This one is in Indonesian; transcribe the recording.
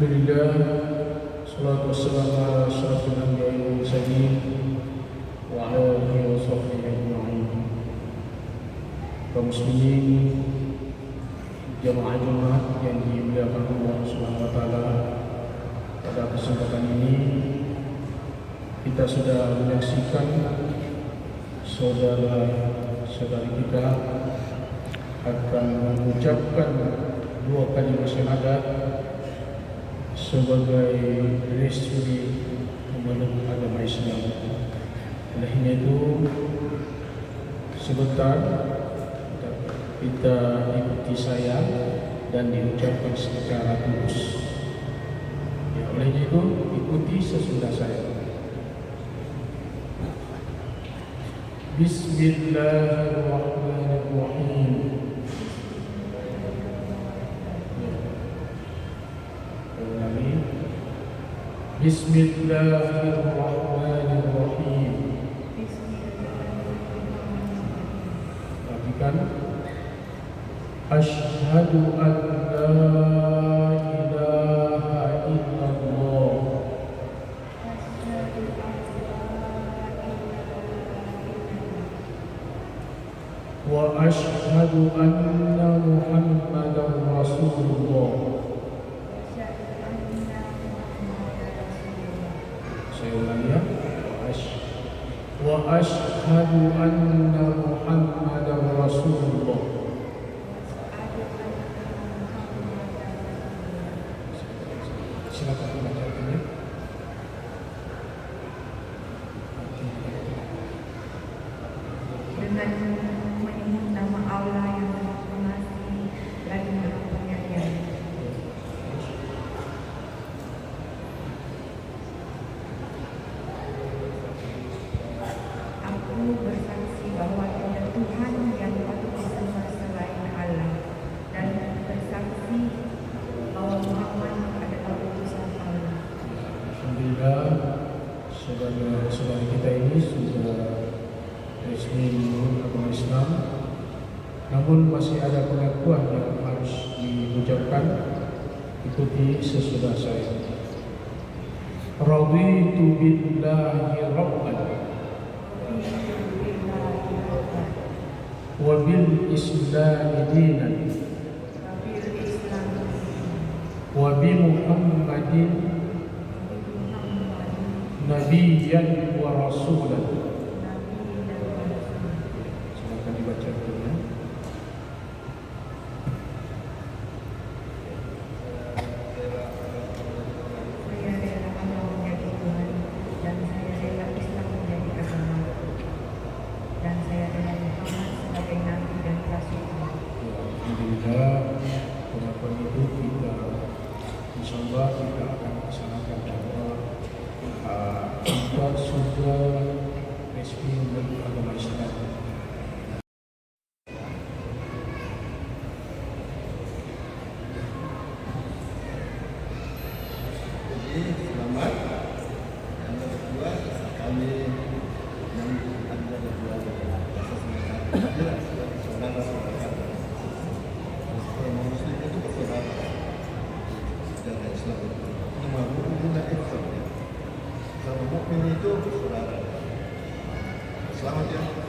Alhamdulillah, salatu wassalamu ala asyrafil anbiya'i wal mursalin wa ala alihi wa sahbihi ajma'in. Kaum muslimin, jamaah yang dimuliakan Allah Subhanahu wa taala, pada kesempatan ini kita sudah menyaksikan saudara-saudari kita akan mengucapkan 2 kalimat syahadat sebagai resturi memeluk agama Islam. Olehnya itu sebentar kita ikuti saya dan diucapkan secara tulus. Ya, olehnya itu ikuti sesudah saya. Bismillahirrahmanirrahim. Bismillahirrahmanirrahim. Perhatikan. Asyhadu an la ilaha illallah wa asyhadu anna Muhammadar Rasulullah. Saya ulangi ya. Wa asyhadu anna Muhammadar Rasulullah. Silakan baca artinya. Dengan menyebut nama Allah yang Maha Pengasih lagi Maha Penyayang. Aku bersaksi bahwa tiada Tuhan yang patut disembah selain Allah, dan bersaksi bahwa Muhammad adalah utusan Allah. Alhamdulillah, saudara-saudari kita ini sudah resmi memeluk agama Islam. Namun masih ada pengakuan yang harus diucapkan. Ikuti sesudah saya. Raditu billahi rabban wa bil islami dinan wa bi Muhammadin nabiyyan wa rasulan. Silakan dibaca artinya. Saya rela Allah menjadi Tuhan, dan saya rela Islam menjadi agama, dan saya rela Muhammad sebagai Nabi dan Rasul. Alhamdulillah, pengakuan itu insyaallah kita akan laksanakan bahwa kita sudah resmi memeluk agama Islam. Selamat. Yang kedua, kami yang ada berdua saudara-saudara. Muslim itu bersaudara. Saudara Islam itu. Nama mukmin itu. Sama mukmin itu saudara. Selamat ya.